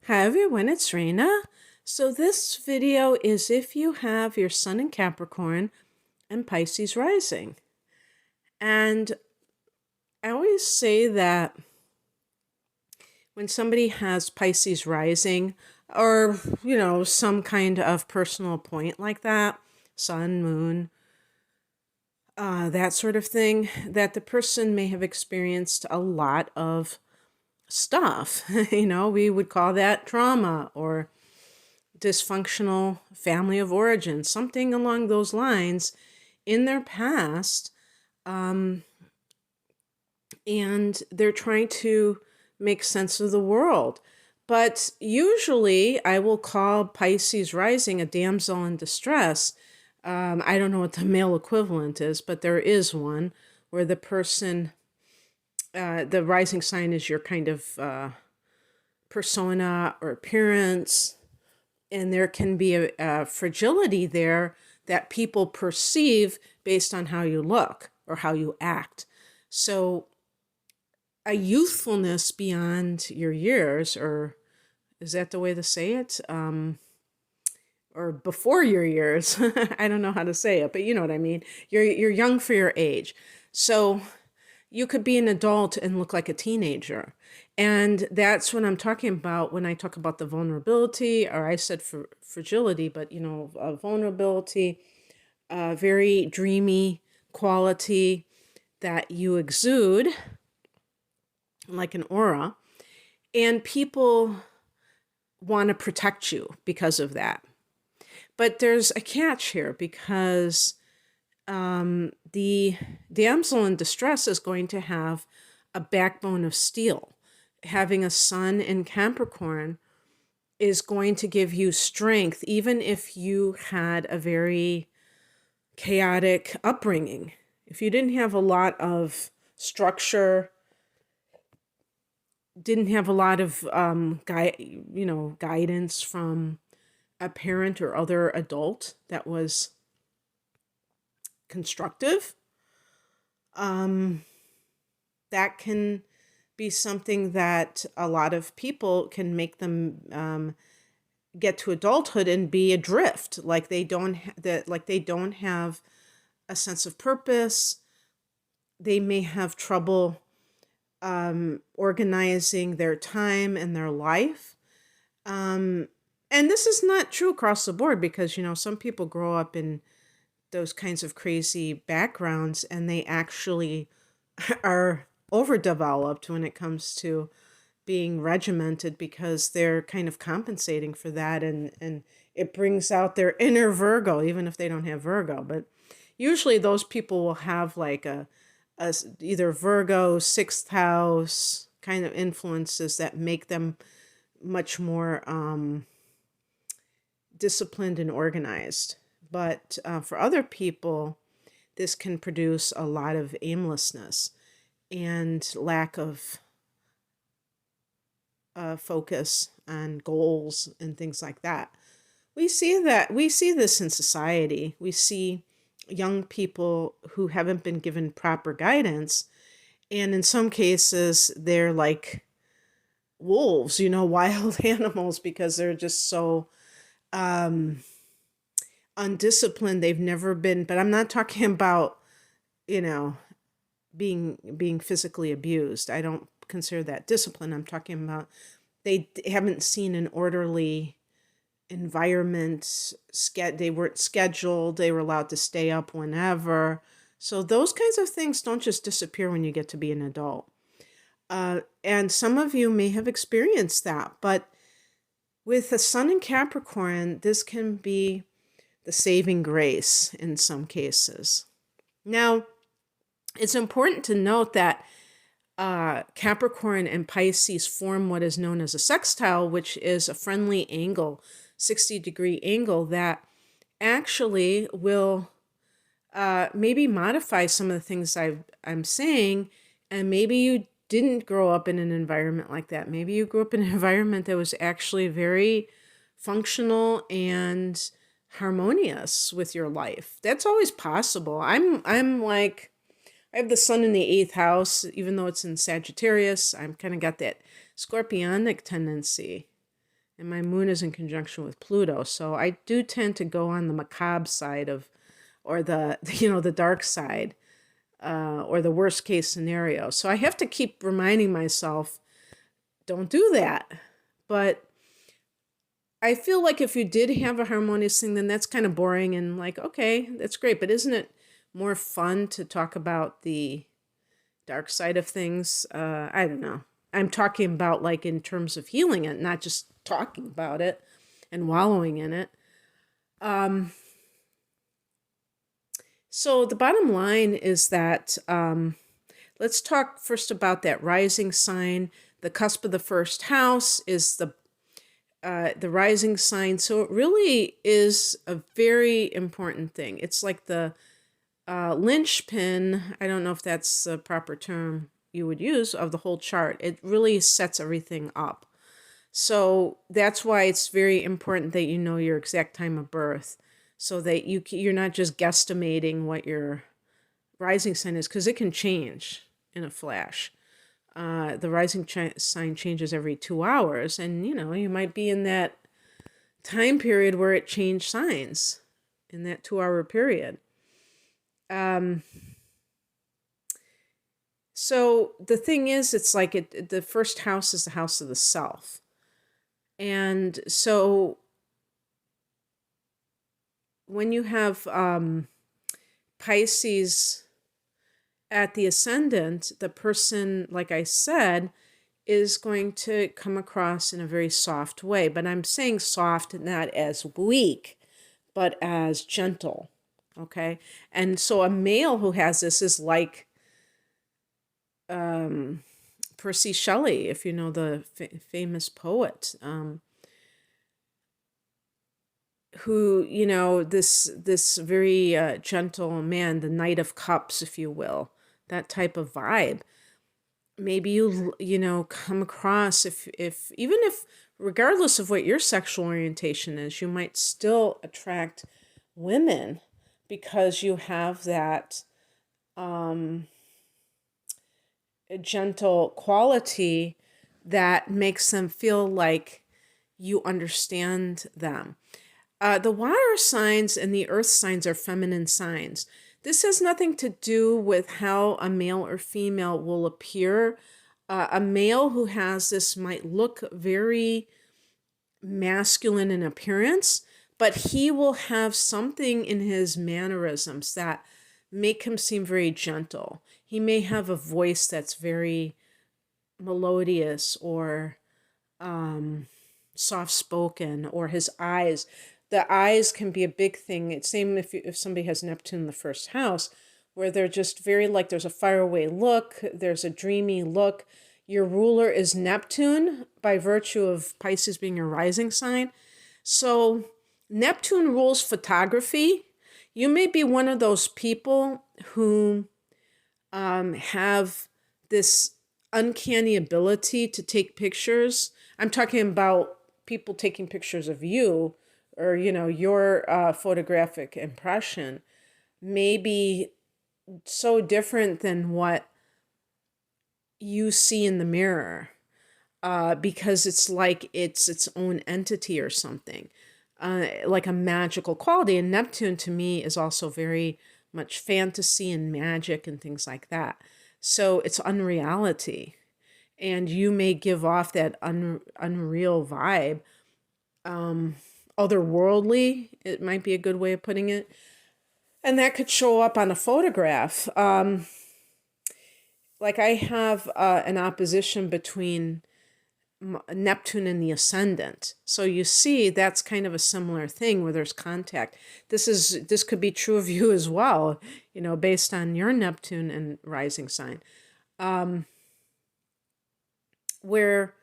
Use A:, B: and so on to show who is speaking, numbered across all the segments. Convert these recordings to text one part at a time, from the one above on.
A: Hi everyone, it's Raina. So this video is if you have your sun in Capricorn and Pisces rising. And I always say that when somebody has Pisces rising or, some kind of personal point like that, sun, moon, that sort of thing, that the person may have experienced a lot of stuff. We would call that trauma or dysfunctional family of origin, something along those lines in their past. Um, and they're trying to make sense of the world. But usually I will call Pisces rising a damsel in distress. I don't know what the male equivalent is, but there is one where the person, the rising sign is your kind of persona or appearance, and there can be a fragility there that people perceive based on how you look or how you act. So a youthfulness beyond your years, or is that the way to say it? Or before your years. I don't know how to say it, but you know what I mean. You're young for your age. So you could be an adult and look like a teenager. And that's what I'm talking about when I talk about the vulnerability, or I said fragility, but vulnerability, very dreamy quality that you exude like an aura. And people want to protect you because of that. But there's a catch here because the damsel in distress is going to have a backbone of steel. Having a sun in Capricorn is going to give you strength, even if you had a very chaotic upbringing. If you didn't have a lot of structure, didn't have a lot of guidance from a parent or other adult that was constructive, that can be something that a lot of people can make them get to adulthood and be adrift, like they don't have a sense of purpose. They may have trouble organizing their time and their life. And this is not true across the board because, some people grow up in those kinds of crazy backgrounds and they actually are overdeveloped when it comes to being regimented because they're kind of compensating for that, and it brings out their inner Virgo, even if they don't have Virgo. But usually those people will have like a either Virgo, sixth house kind of influences that make them much more disciplined and organized. But for other people, this can produce a lot of aimlessness and lack of focus on goals and things like that. We see this in society. We see young people who haven't been given proper guidance, and in some cases they're like wolves, wild animals, because they're just so undisciplined. They've never been, but I'm not talking about, being physically abused. I don't consider that discipline. I'm talking about they haven't seen an orderly environment. They weren't scheduled. They were allowed to stay up whenever. So those kinds of things don't just disappear when you get to be an adult. And some of you may have experienced that, but with the sun in Capricorn, this can be the saving grace in some cases. Now, it's important to note that Capricorn and Pisces form what is known as a sextile, which is a friendly angle, 60-degree angle that actually will maybe modify some of the things I'm saying. And maybe you didn't grow up in an environment like that. Maybe you grew up in an environment that was actually very functional and harmonious with your life. That's always possible. I'm like, I have the sun in the 8th house, even though it's in Sagittarius. I'm kind of got that scorpionic tendency. and my moon is in conjunction with Pluto. So I do tend to go on the macabre side of, or the, the dark side, or the worst case scenario. So I have to keep reminding myself, don't do that. But I feel like if you did have a harmonious thing, then that's kind of boring and like, okay, that's great. But isn't it more fun to talk about the dark side of things? I don't know. I'm talking about like in terms of healing it, not just talking about it and wallowing in it. So the bottom line is that let's talk first about that rising sign. The cusp of the first house is the rising sign. So it really is a very important thing. It's like the linchpin. I don't know if that's the proper term you would use of the whole chart. It really sets everything up. So that's why it's very important that you know your exact time of birth, so that you're not just guesstimating what your rising sign is, because it can change in a flash. The rising sign changes every 2 hours, and you might be in that time period where it changed signs in that 2 hour period. So the thing is, it's like the first house is the house of the self. And so when you have Pisces at the ascendant, the person, like I said, is going to come across in a very soft way. But I'm saying soft not as weak, but as gentle. Okay? And so a male who has this is like Percy Shelley, if you know the famous poet, who, this very gentle man, the Knight of Cups, if you will, that type of vibe. Maybe you come across, if even if regardless of what your sexual orientation is, you might still attract women because you have that gentle quality that makes them feel like you understand them. The water signs and the earth signs are feminine signs. This has nothing to do with how a male or female will appear. A male who has this might look very masculine in appearance, but he will have something in his mannerisms that make him seem very gentle. He may have a voice that's very melodious or soft-spoken, or his eyes. The eyes can be a big thing. It's same if somebody has Neptune in the first house, where they're just very like there's a faraway look, there's a dreamy look. Your ruler is Neptune by virtue of Pisces being a rising sign. So Neptune rules photography. You may be one of those people who have this uncanny ability to take pictures. I'm talking about people taking pictures of you, or your photographic impression may be so different than what you see in the mirror, because it's like it's its own entity or something, like a magical quality. And Neptune to me is also very much fantasy and magic and things like that. So it's unreality, and you may give off that unreal vibe. Otherworldly, it might be a good way of putting it. And that could show up on a photograph. Like I have an opposition between Neptune and the ascendant. So you see, that's kind of a similar thing where there's contact. This could be true of you as well, based on your Neptune and rising sign. Where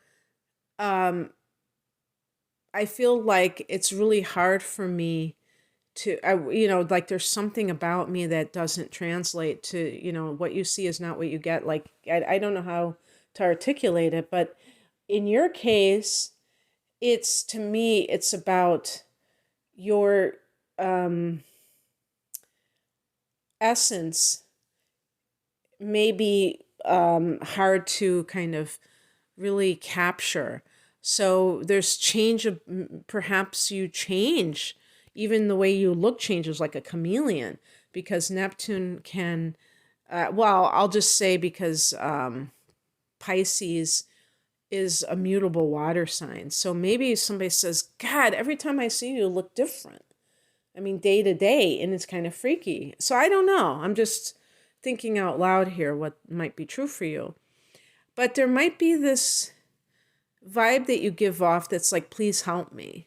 A: I feel like it's really hard for me to, like there's something about me that doesn't translate to, what you see is not what you get. Like, I don't know how to articulate it, but in your case, to me, it's about your essence may be hard to kind of really capture. So there's change of, perhaps you change, even the way you look changes like a chameleon, because Neptune can, well, I'll just say because Pisces is a mutable water sign. So maybe somebody says, God, every time I see you, you look different. I mean, day to day, and it's kind of freaky. So I don't know. I'm just thinking out loud here what might be true for you. But there might be this vibe that you give off that's like, please help me.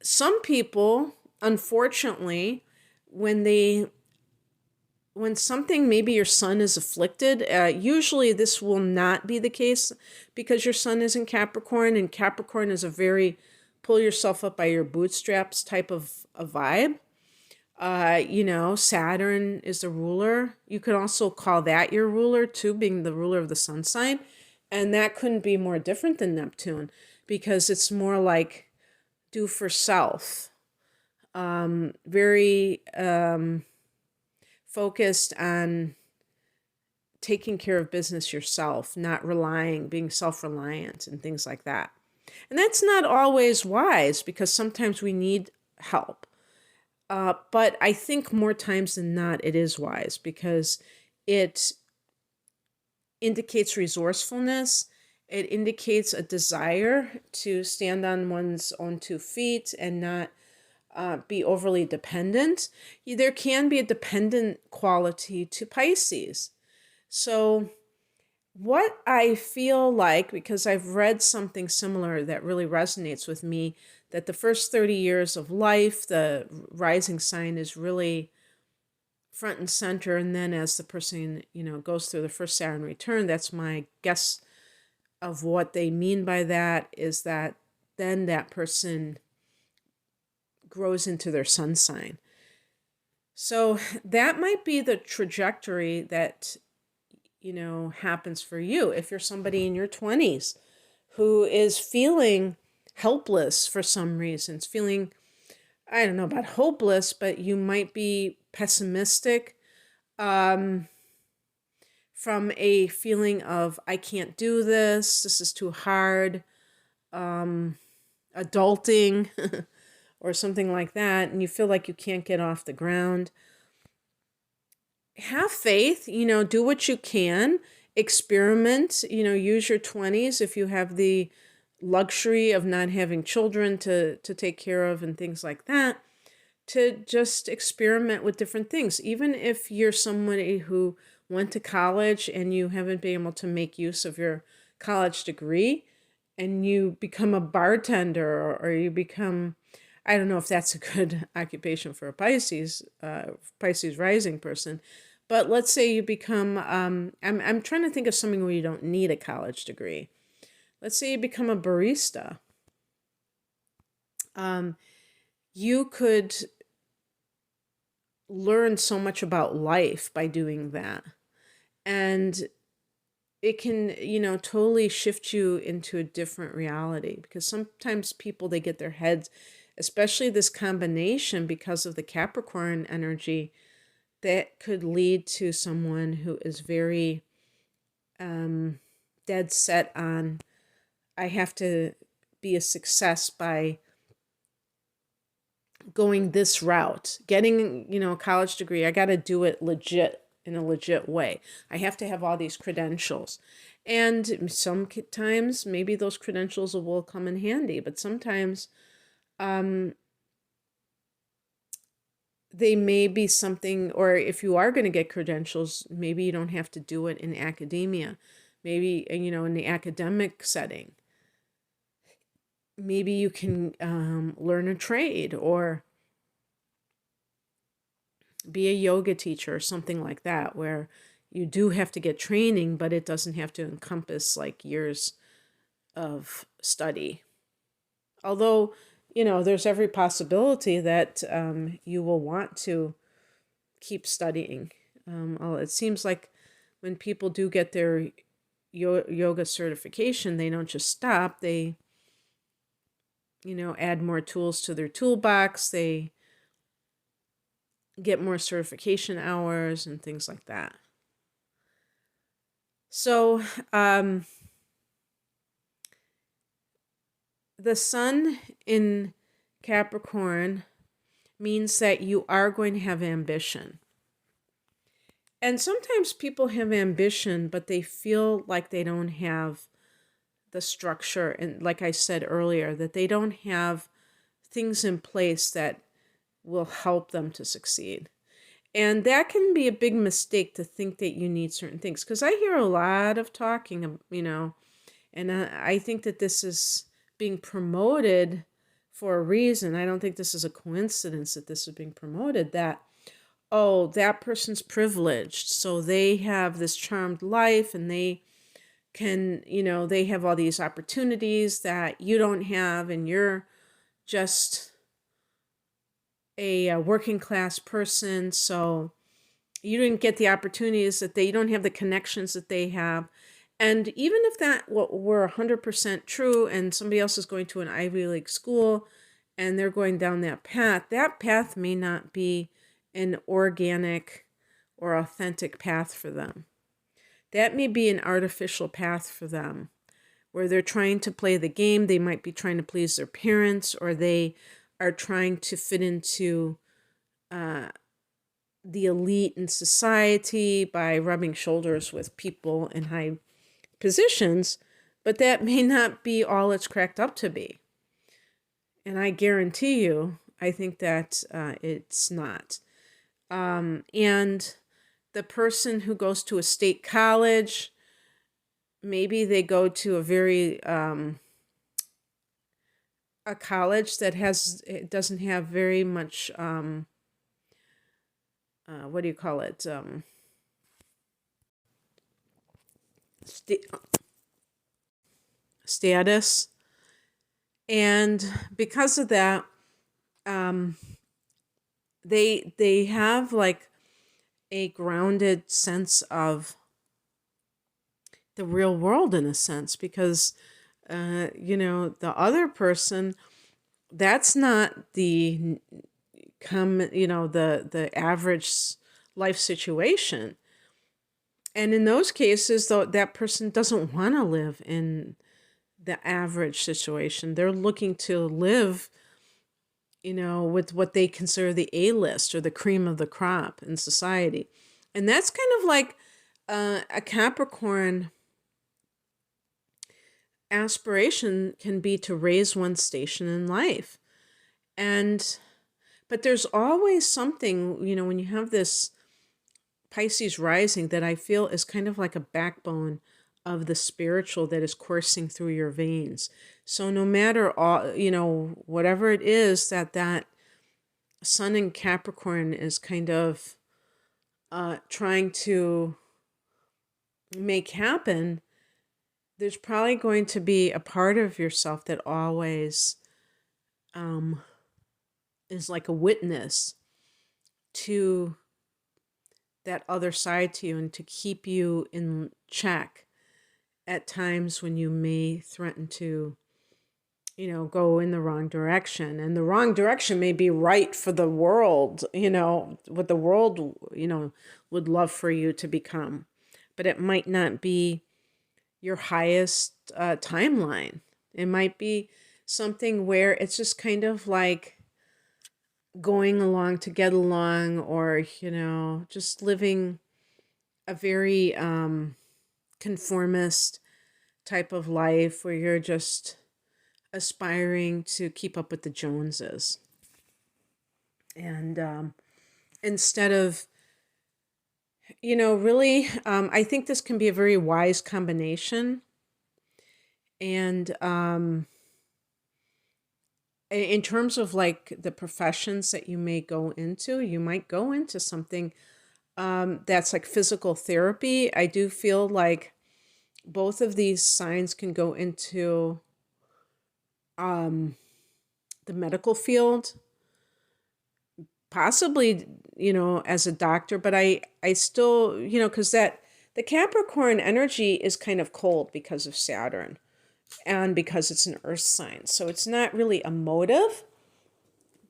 A: Some people, unfortunately, when they when something, maybe your sun is afflicted, usually this will not be the case because your sun is in Capricorn, and Capricorn is a very pull yourself up by your bootstraps type of a vibe. Saturn is the ruler. You could also call that your ruler too, being the ruler of the sun sign. And that couldn't be more different than Neptune because it's more like do for self. Very focused on taking care of business yourself, not being self-reliant and things like that. And that's not always wise because sometimes we need help. But I think more times than not, it is wise because it indicates resourcefulness. It indicates a desire to stand on one's own 2 feet and not be overly dependent. There can be a dependent quality to Pisces. So what I feel like, because I've read something similar that really resonates with me, that the first 30 years of life, the rising sign is really front and center. And then as the person, goes through the first Saturn return, that's my guess of what they mean by that, is that then that person grows into their sun sign. So that might be the trajectory that, happens for you. If you're somebody in your 20s who is feeling helpless for some reasons, feeling, I don't know about hopeless, but you might be pessimistic from a feeling of, I can't do this is too hard, adulting, or something like that, and you feel like you can't get off the ground. Have faith, do what you can, experiment, use your 20s if you have the luxury of not having children to take care of and things like that, to just experiment with different things. Even if you're somebody who went to college and you haven't been able to make use of your college degree and you become a bartender or you become, I don't know if that's a good occupation for a Pisces rising person, but let's say you become, I'm trying to think of something where you don't need a college degree. Let's say you become a barista. You could learn so much about life by doing that. And it can, totally shift you into a different reality, because sometimes people, they get their heads, especially this combination because of the Capricorn energy, that could lead to someone who is very dead set on, I have to be a success by going this route, getting, a college degree. I got to do it legit, in a legit way. I have to have all these credentials. And sometimes maybe those credentials will come in handy, but sometimes they may be something, or if you are going to get credentials, maybe you don't have to do it in academia, maybe, in the academic setting. Maybe you can learn a trade or be a yoga teacher or something like that, where you do have to get training, but it doesn't have to encompass like years of study. Although, there's every possibility that you will want to keep studying. It seems like when people do get their yoga certification, they don't just stop. They, add more tools to their toolbox. They get more certification hours and things like that. So, the sun in Capricorn means that you are going to have ambition. And sometimes people have ambition, but they feel like they don't have the structure. And like I said earlier, that they don't have things in place that will help them to succeed. And that can be a big mistake to think that you need certain things. Because I hear a lot of talking, and I think that this is being promoted for a reason. I don't think this is a coincidence that this is being promoted, that, oh, that person's privileged, so they have this charmed life and they can, they have all these opportunities that you don't have, and you're just a working class person, so you didn't get the opportunities that you don't have the connections that they have. And even if that were 100% true, and somebody else is going to an Ivy League school and they're going down that path may not be an organic or authentic path for them. That may be an artificial path for them, where they're trying to play the game. They might be trying to please their parents, or they are trying to fit into the elite in society by rubbing shoulders with people in high positions, but that may not be all it's cracked up to be. And I guarantee you, I think that it's not. And the person who goes to a state college, maybe they go to a very a college that doesn't have very much what do you call it? Status. And because of that, they have like a grounded sense of the real world, in a sense, because the other person, that's not the the average life situation. And in those cases, though, that person doesn't want to live in the average situation. They're looking to live, with what they consider the A-list, or the cream of the crop in society. And that's kind of like a Capricorn aspiration can be to raise one's station in life. But there's always something, when you have this Pisces rising, that I feel is kind of like a backbone of the spiritual that is coursing through your veins. So no matter all, whatever it is that sun in Capricorn is kind of trying to make happen, there's probably going to be a part of yourself that always is like a witness to that other side to you, and to keep you in check at times when you may threaten to, go in the wrong direction. And the wrong direction may be right for the world, what the world, would love for you to become. But it might not be your highest timeline. It might be something where it's just kind of like going along to get along, or, just living a very conformist type of life, where you're just aspiring to keep up with the Joneses. And instead of, really, I think this can be a very wise combination. And in terms of like the professions that you may go into, you might go into something that's like physical therapy. I do feel like both of these signs can go into the medical field, possibly, as a doctor, but I still, because the Capricorn energy is kind of cold because of Saturn, and because it's an earth sign. So it's not really emotive,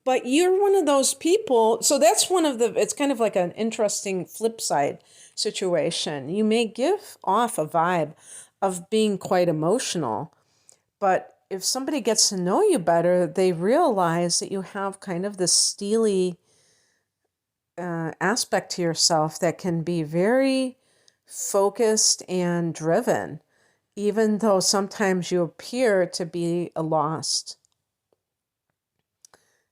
A: but you're one of those people. So that's it's kind of like an interesting flip side situation. You may give off a vibe of being quite emotional, but if somebody gets to know you better, they realize that you have kind of this steely aspect to yourself that can be very focused and driven, even though sometimes you appear to be a lost,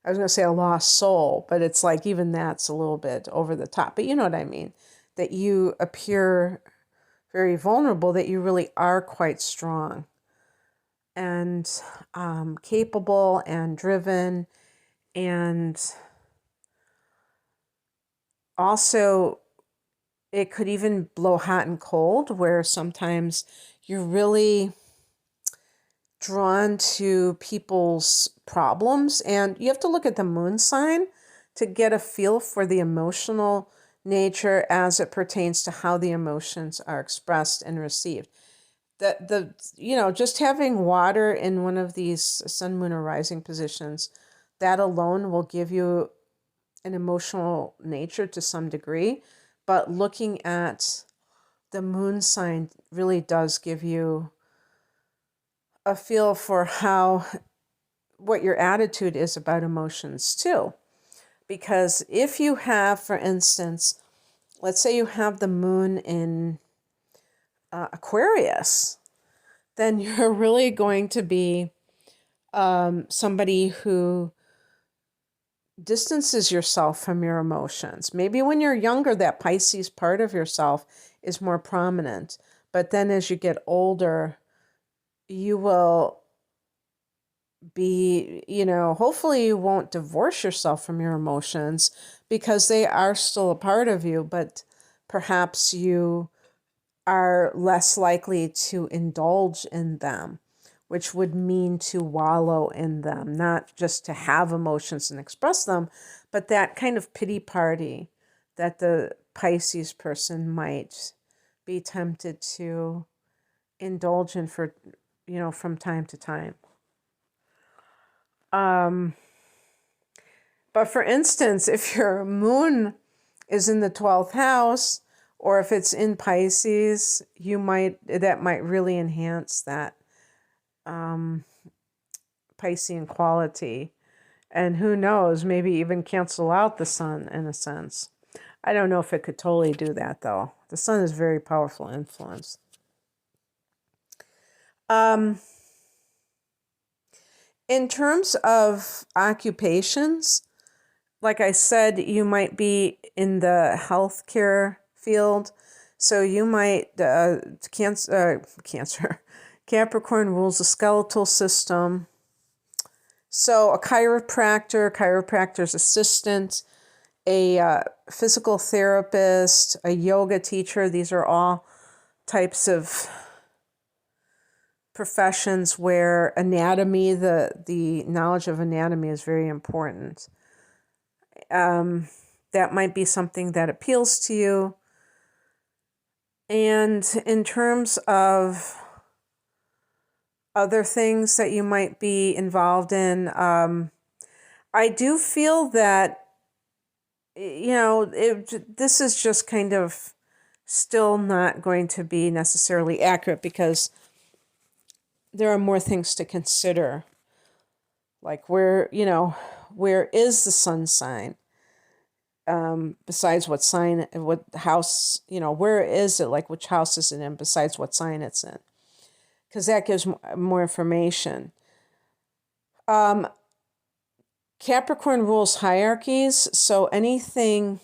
A: I was going to say a lost soul, but it's like even that's a little bit over the top. But you know what I mean? That you appear very vulnerable, that you really are quite strong and capable and driven. And also, it could even blow hot and cold, where sometimes you're really drawn to people's problems. And you have to look at the moon sign to get a feel for the emotional nature as it pertains to how the emotions are expressed and received. Just having water in one of these sun, moon, or rising positions, that alone will give you an emotional nature to some degree. But looking at the moon sign really does give you a feel for what your attitude is about emotions too. Because if you have, for instance, let's say you have the moon in Aquarius, then you're really going to be somebody who distances yourself from your emotions. Maybe when you're younger, that Pisces part of yourself is more prominent. But then as you get older, you will be, hopefully you won't divorce yourself from your emotions because they are still a part of you, but perhaps you are less likely to indulge in them, which would mean to wallow in them, not just to have emotions and express them, but that kind of pity party that the Pisces person might be tempted to indulge in from time to time. But for instance, if your moon is in the 12th house, or if it's in Pisces, that might really enhance that Piscean quality. And who knows, maybe even cancel out the sun in a sense. I don't know if it could totally do that though. The sun is a very powerful influence. In terms of occupations, like I said, you might be in the healthcare field. So you might, Cancer, Capricorn rules the skeletal system. So a chiropractor's assistant, a physical therapist, a yoga teacher, these are all types of professions where anatomy, the knowledge of anatomy is very important. That might be something that appeals to you. And in terms of other things that you might be involved in, I do feel that, this is just kind of still not going to be necessarily accurate because there are more things to consider. Like where is the sun sign? Besides what house, where is it? Like which house is it in besides what sign it's in? Because that gives more information. Capricorn rules hierarchies. So anything,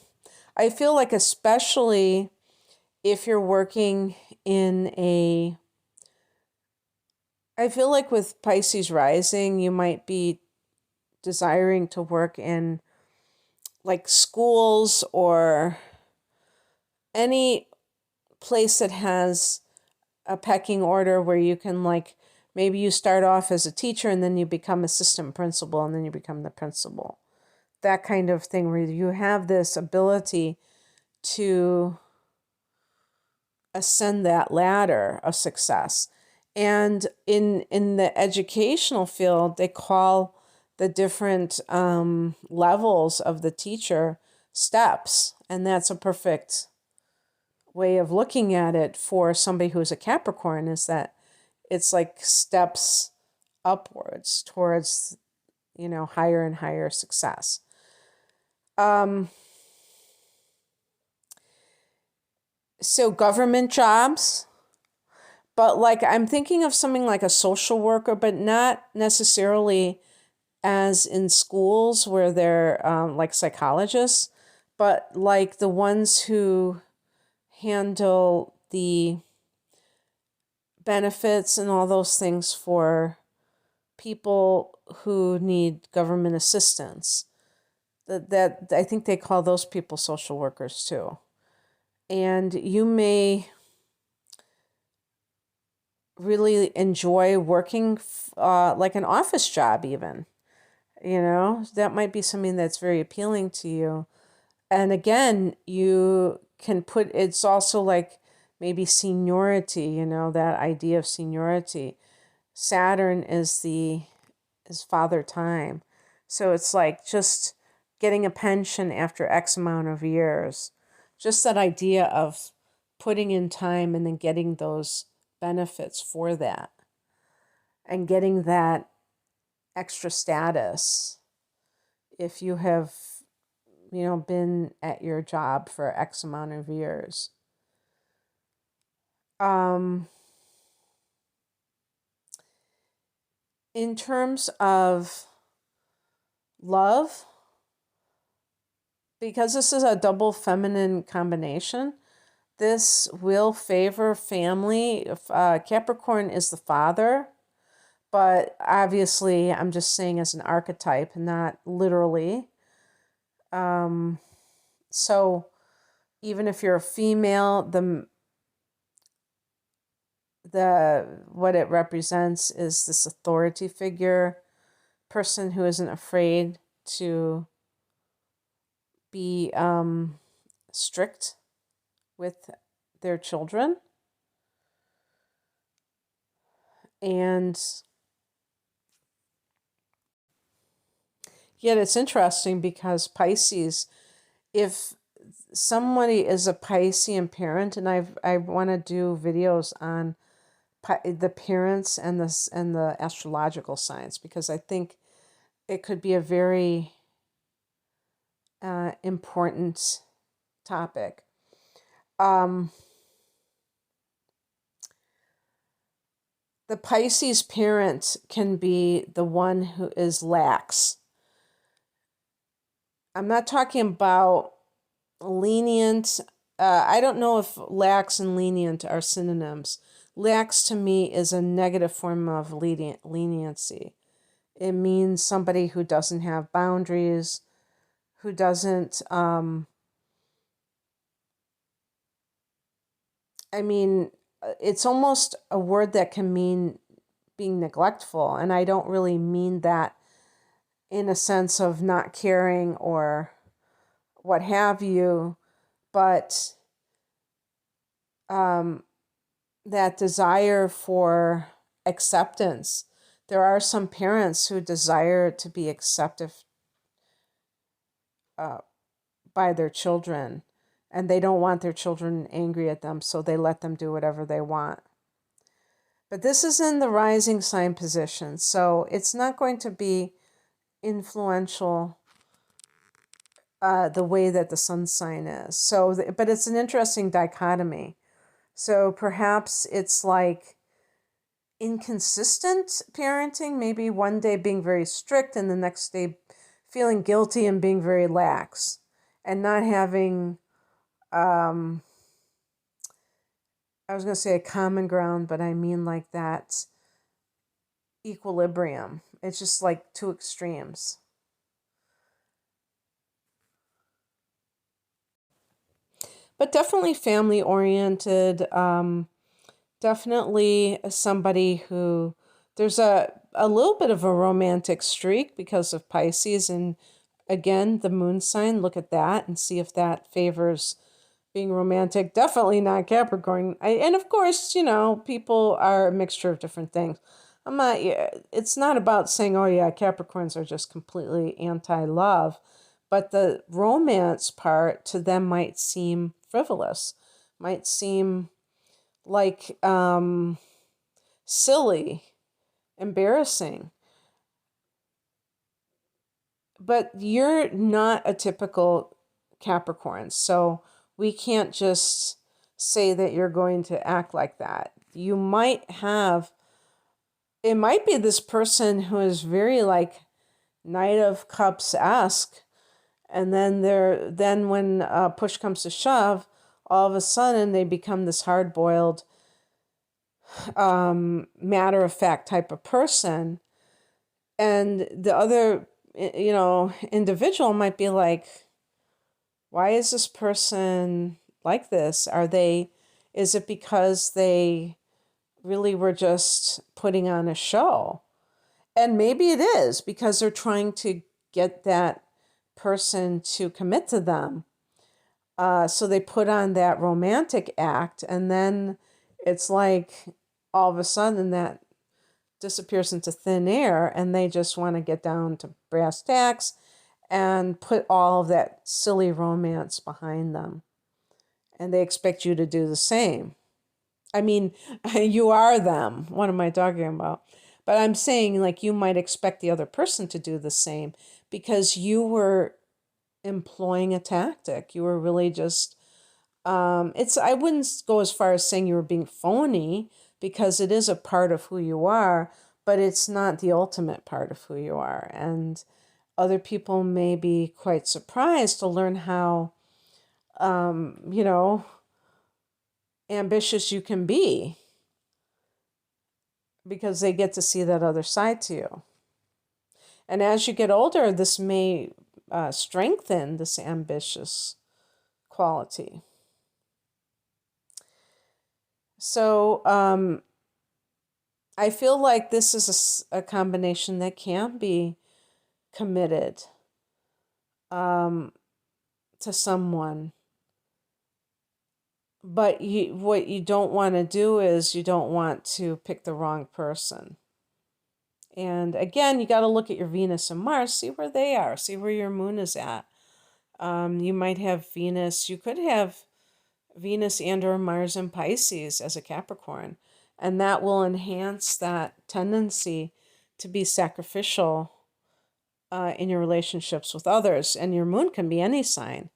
A: I feel like especially if you're working I feel like with Pisces rising, you might be desiring to work in like schools or any place that has a pecking order where you can maybe you start off as a teacher and then you become assistant principal and then you become the principal. That kind of thing where you have this ability to ascend that ladder of success. And in the educational field, they call the different levels of the teacher steps. And that's a perfect way of looking at it for somebody who's a Capricorn, is that it's like steps upwards towards, higher and higher success. So government jobs, but like I'm thinking of something like a social worker, but not necessarily as in schools where they're like psychologists, but like the ones who handle the benefits and all those things for people who need government assistance. That I think they call those people social workers too. And you may really enjoy working like an office job even. That might be something that's very appealing to you. And again, you can it's also like maybe seniority, that idea of seniority. Saturn is father time. So it's like just getting a pension after X amount of years. Just that idea of putting in time and then getting those benefits for that. And getting that extra status if you have, been at your job for X amount of years. In terms of love, because this is a double feminine combination, this will favor family. Capricorn is the father, but obviously I'm just saying as an archetype, not literally. So even if you're a female, the what it represents is this authority figure, person who isn't afraid to be strict with their children. And yet it's interesting because Pisces, if somebody is a Piscean parent, and I want to do videos on the parents and the astrological signs, because I think it could be a very important topic. The Pisces parent can be the one who is lax. I'm not talking about lenient. I don't know if lax and lenient are synonyms. Lax to me is a negative form of leniency. It means somebody who doesn't have boundaries, who doesn't, it's almost a word that can mean being neglectful. And I don't really mean that in a sense of not caring or what have you, but that desire for acceptance. There are some parents who desire to be accepted by their children, and they don't want their children angry at them, so they let them do whatever they want. But this is in the rising sign position, so it's not going to be influential the way that the sun sign is. So, but it's an interesting dichotomy. So perhaps it's like inconsistent parenting, maybe one day being very strict and the next day feeling guilty and being very lax, and not having, I was going to say a common ground, but I mean like that equilibrium. It's just like two extremes. But definitely family oriented, definitely somebody who, there's a little bit of a romantic streak because of Pisces, and again, the moon sign, look at that and see if that favors being romantic. Definitely not Capricorn. And of course, people are a mixture of different things. It's not about saying, oh yeah, Capricorns are just completely anti-love, but the romance part to them might seem frivolous, might seem like silly, embarrassing. But you're not a typical Capricorn, so we can't just say that you're going to act like that. You might have, it might be this person who is very like Knight of Cups-esque, and then when push comes to shove, all of a sudden they become this hard-boiled, matter-of-fact type of person, and the other, individual might be like, why is this person like this? Is it because they really were just putting on a show? And maybe it is because they're trying to get that person to commit to them. So they put on that romantic act, and then it's like all of a sudden that disappears into thin air, and they just want to get down to brass tacks and put all of that silly romance behind them. And they expect you to do the same. I mean, you are them. What am I talking about? But I'm saying, like, you might expect the other person to do the same because you were employing a tactic. You were really just, I wouldn't go as far as saying you were being phony because it is a part of who you are, but it's not the ultimate part of who you are. And other people may be quite surprised to learn how, ambitious you can be because they get to see that other side to you. And as you get older, this may strengthen this ambitious quality. So I feel like this is a combination that can be committed to someone. But what you don't want to do is you don't want to pick the wrong person. And again, you got to look at your Venus and Mars, see where they are, see where your moon is at. You might have Venus, you could have Venus and or Mars in Pisces as a Capricorn. And that will enhance that tendency to be sacrificial in your relationships with others. And your moon can be any sign.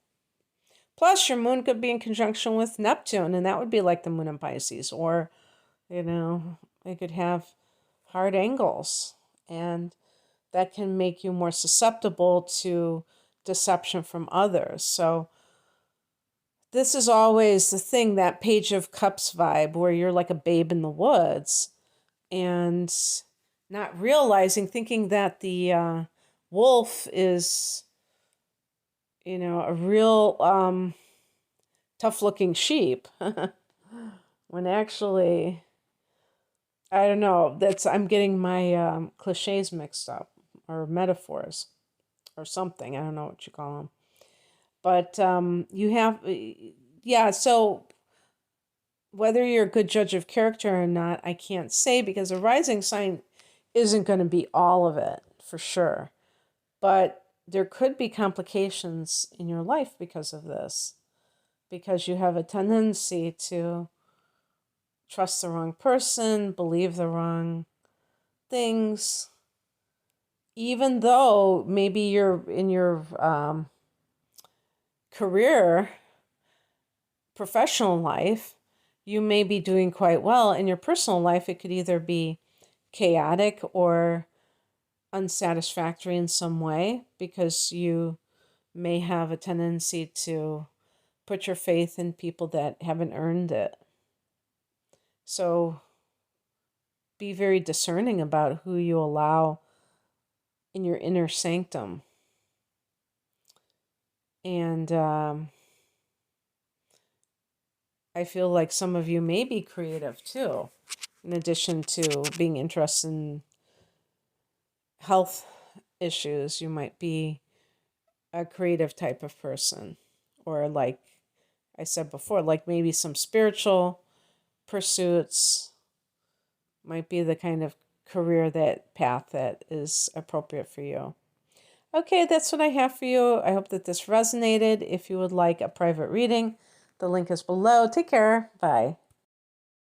A: Plus, your moon could be in conjunction with Neptune, and that would be like the moon in Pisces. Or, it could have hard angles, and that can make you more susceptible to deception from others. So this is always the thing, that Page of Cups vibe, where you're like a babe in the woods and not realizing, thinking that the wolf is, a real tough-looking sheep, when actually, I don't know, I'm getting my cliches mixed up, or metaphors, or something. I don't know what you call them. But you have, so whether you're a good judge of character or not, I can't say, because a rising sign isn't going to be all of it, for sure. But there could be complications in your life because of this, because you have a tendency to trust the wrong person, believe the wrong things, even though maybe you're in your career, professional life, you may be doing quite well. In your personal life, it could either be chaotic or unsatisfactory in some way, because you may have a tendency to put your faith in people that haven't earned it. So be very discerning about who you allow in your inner sanctum. And I feel like some of you may be creative too, in addition to being interested in health issues. You might be a creative type of person, or like I said before, like maybe some spiritual pursuits might be the kind of career path that is appropriate for you. Okay, that's what I have for you. I hope that this resonated. If you would like a private reading, the link is below. Take care. Bye.